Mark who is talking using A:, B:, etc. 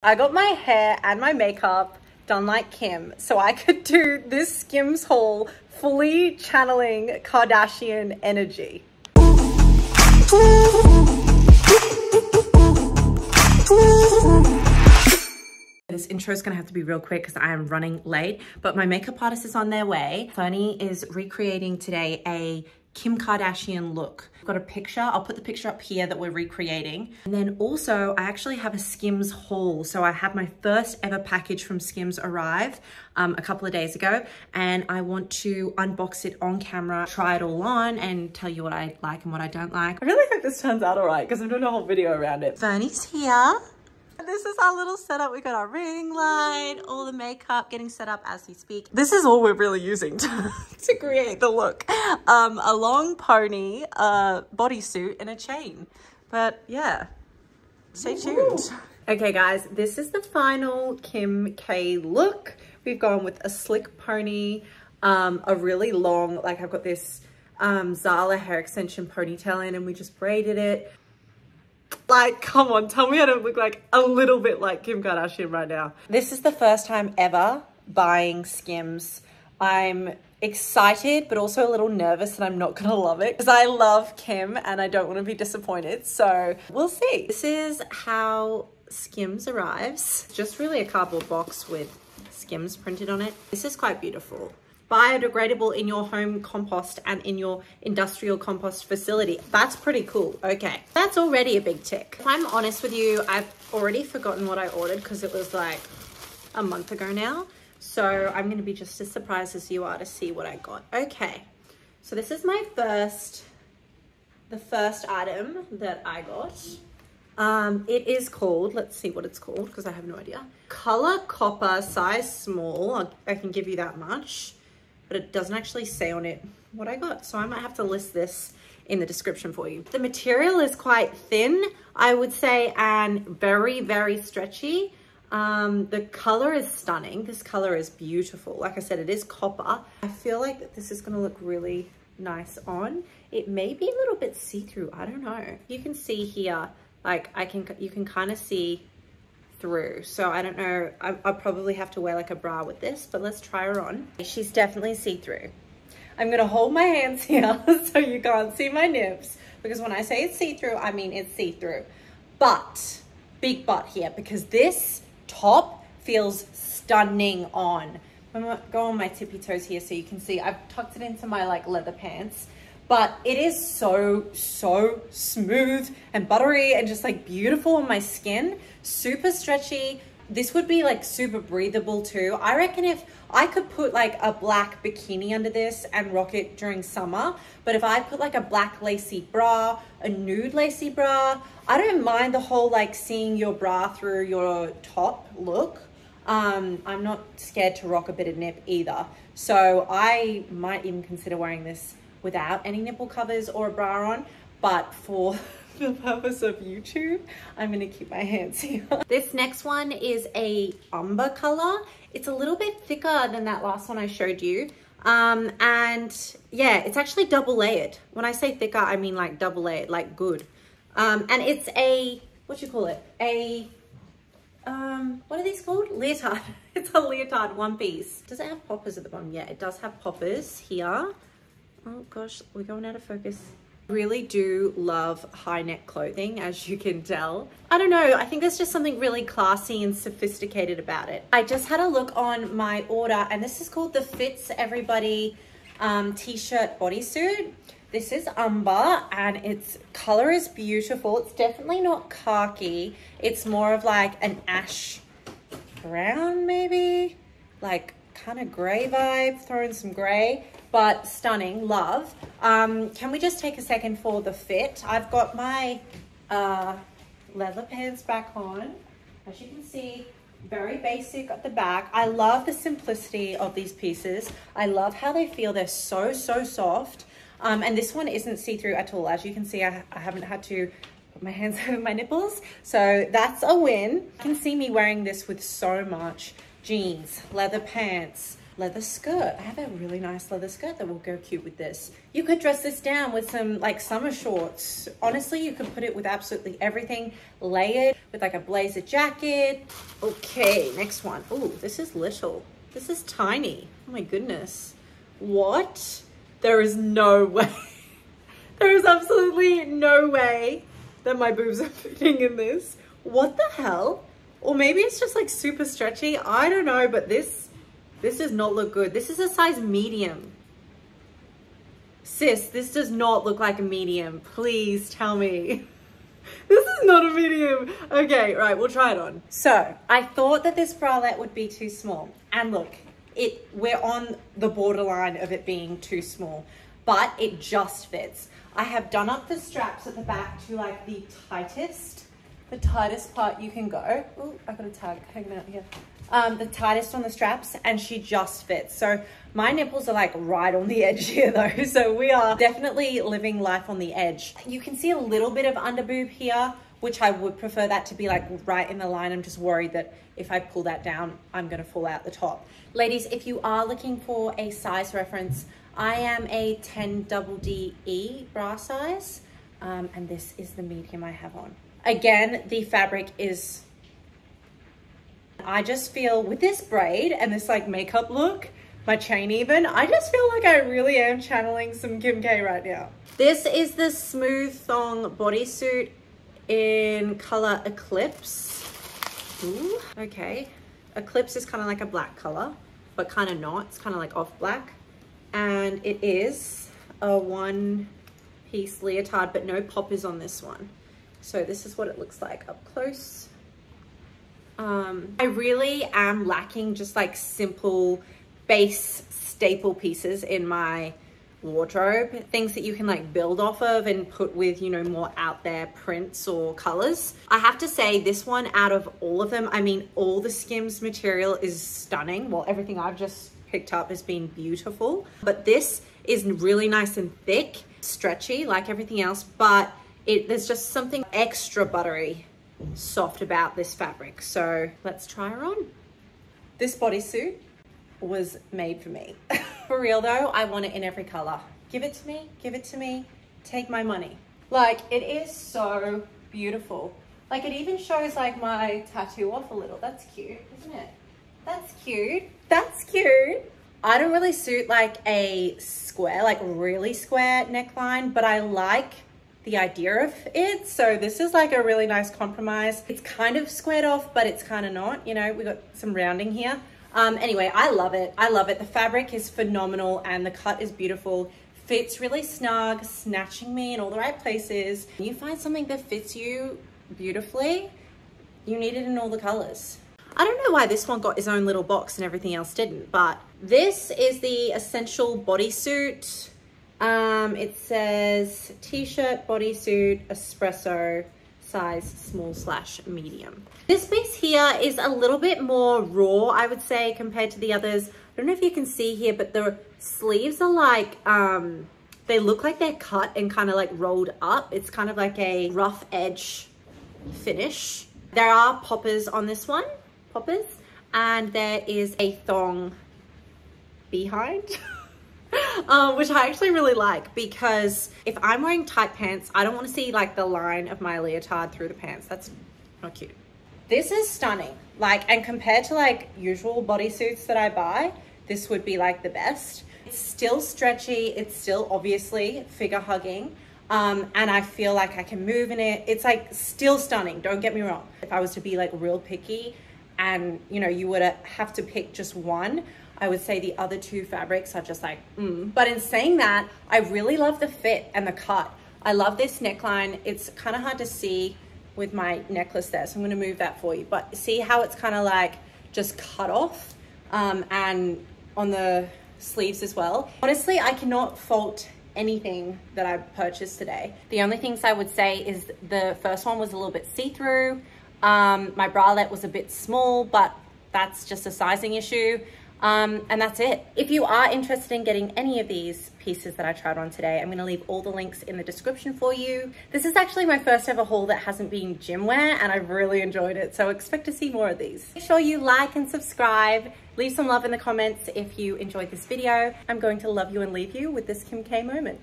A: I got my hair and my makeup done like Kim, so I could do this Skims haul fully channeling Kardashian energy. This intro is gonna have to be real quick because I am running late, but my makeup artist is on their way. Fernie is recreating today a Kim Kardashian look. I've got a picture, I'll put the picture up here that we're recreating. And then also I actually have a Skims haul. So I had my first ever package from Skims arrive a couple of days ago, and I want to unbox it on camera, try it all on and tell you what I like and what I don't like. I really hope this turns out all right because I'm doing a whole video around it. Fernie's here. This is our little setup. We got our ring light, all the makeup getting set up as we speak. This is all we're really using to create the look. A long pony, a bodysuit, and a chain. But yeah, stay tuned. Okay guys, this is the final Kim K look. We've gone with a slick pony, a really long, like I've got this Zala hair extension ponytail in, and we just braided it. Like, come on, tell me I don't look like a little bit like Kim Kardashian right now. This is the first time ever buying Skims. I'm excited, but also a little nervous that I'm not gonna love it because I love Kim and I don't want to be disappointed. So we'll see. This is how Skims arrives. Just really a cardboard box with Skims printed on it. This is quite beautiful. Biodegradable in your home compost and in your industrial compost facility. That's pretty cool. Okay, that's already a big tick. If I'm honest with you, I've already forgotten what I ordered because it was like a month ago now. So I'm gonna be just as surprised as you are to see what I got. Okay, so this is my the first item that I got. It is called, let's see what it's called because I have no idea. Color Copper, size small. I can give you that much, but it doesn't actually say on it what I got. So I might have to list this in the description for you. The material is quite thin, I would say, and very, very stretchy. The color is stunning. This color is beautiful. Like I said, it is copper. I feel like this is gonna look really nice on. It may be a little bit see-through, I don't know. You can see here, like you can kind of see through, so I don't know. I'll probably have to wear like a bra with this, but let's try her on. She's definitely see-through. I'm gonna hold my hands here so you can't see my nips, because when I say it's see-through, I mean it's see-through. But big but here, because this top feels stunning on. I'm gonna go on my tippy toes here so you can see. I've tucked it into my like leather pants, but it is so smooth and buttery and just like beautiful on my skin. Super stretchy. This would be like super breathable too. I reckon if I could put like a black bikini under this and rock it during summer, but if I put like a black lacy bra, a nude lacy bra, I don't mind the whole like seeing your bra through your top look. I'm not scared to rock a bit of nip either. So I might even consider wearing this without any nipple covers or a bra on, but for the purpose of YouTube, I'm gonna keep my hands here. This next one is a umber color. It's a little bit thicker than that last one I showed you. And yeah, it's actually double layered. When I say thicker, I mean like double layered, like good. And it's a, what you call it? What are these called? Leotard. It's a leotard one piece. Does it have poppers at the bottom? Yeah, it does have poppers here. Oh gosh, we're going out of focus. Really do love high neck clothing, as you can tell. I don't know, I think there's just something really classy and sophisticated about it. I just had a look on my order, and this is called the Fits Everybody t-shirt bodysuit. This is umber and its color is beautiful. It's definitely not khaki. It's more of like an ash brown maybe, like kind of gray vibe, throwing some gray, but stunning, love. Can we just take a second for the fit? I've got my leather pants back on. As you can see, very basic at the back. I love the simplicity of these pieces. I love how they feel. They're so soft. And this one isn't see-through at all. As you can see, I haven't had to put my hands over my nipples. So that's a win. You can see me wearing this with so much jeans, leather pants, leather skirt. I have a really nice leather skirt that will go cute with this. You could dress this down with some like summer shorts. Honestly, you could put it with absolutely everything. Layered with like a blazer jacket. Okay, next one. Oh, this is little. This is tiny. Oh my goodness. What? There is no way. There is absolutely no way that my boobs are fitting in this. What the hell? Or maybe it's just like super stretchy. I don't know, but this does not look good. This is a size medium. Sis, this does not look like a medium. Please tell me. This is not a medium. Okay, right, we'll try it on. So I thought that this bralette would be too small. And look, we're on the borderline of it being too small, but it just fits. I have done up the straps at the back to like the tightest part you can go. Oh, I got a tag hanging out here. The tightest on the straps, and she just fits. So my nipples are like right on the edge here though. So we are definitely living life on the edge. You can see a little bit of under boob here, which I would prefer that to be like right in the line. I'm just worried that if I pull that down, I'm gonna fall out the top. Ladies, if you are looking for a size reference, I am a 10DDE bra size, and this is the medium I have on. Again, the fabric is, I just feel with this braid and this like makeup look, my chain even, I just feel like I really am channeling some Kim K right now. This is the smooth thong bodysuit in color Eclipse. Ooh, okay. Eclipse is kind of like a black color, but kind of not. It's kind of like off black. And it is a one-piece leotard, but no poppers on this one. So this is what it looks like up close. I really am lacking just like simple base staple pieces in my wardrobe, things that you can like build off of and put with, you know, more out there prints or colors. I have to say this one out of all of them, I mean, all the Skims material is stunning. Well, everything I've just picked up has been beautiful, but this is really nice and thick, stretchy like everything else, but there's just something extra buttery soft about this fabric. So let's try her on. This bodysuit was made for me. For real though, I want it in every color. Give it to me, give it to me, take my money. Like, it is so beautiful. Like, it even shows like my tattoo off a little. That's cute, isn't it? That's cute, that's cute. I don't really suit like a square, like really square neckline, but I like the idea of it. So this is like a really nice compromise. It's kind of squared off, but it's kind of not, you know, we got some rounding here. Anyway, I love it. I love it. The fabric is phenomenal and the cut is beautiful. Fits really snug, snatching me in all the right places. When you find something that fits you beautifully, you need it in all the colors. I don't know why this one got its own little box and everything else didn't, but this is the Essential Bodysuit. It says t-shirt, bodysuit, espresso, size small/medium. This piece here is a little bit more raw, I would say, compared to the others. I don't know if you can see here, but the sleeves are like, they look like they're cut and kind of like rolled up. It's kind of like a rough edge finish. There are poppers on this one, poppers, and there is a thong behind. Which I actually really like, because if I'm wearing tight pants, I don't want to see like the line of my leotard through the pants. That's not cute. This is stunning. Like, and compared to like usual bodysuits that I buy, this would be like the best. It's still stretchy. It's still obviously figure hugging. And I feel like I can move in it. It's like still stunning. Don't get me wrong. If I was to be like real picky and, you know, you would have to pick just one, I would say the other two fabrics are just like, But in saying that, I really love the fit and the cut. I love this neckline. It's kind of hard to see with my necklace there, so I'm gonna move that for you. But see how it's kind of like just cut off, and on the sleeves as well. Honestly, I cannot fault anything that I purchased today. The only things I would say is the first one was a little bit see-through. My bralette was a bit small, but that's just a sizing issue. And that's it. If you are interested in getting any of these pieces that I tried on today, I'm gonna leave all the links in the description for you. This is actually my first ever haul that hasn't been gym wear, and I really enjoyed it, so expect to see more of these. Make sure you like and subscribe. Leave some love in the comments if you enjoyed this video. I'm going to love you and leave you with this Kim K moment.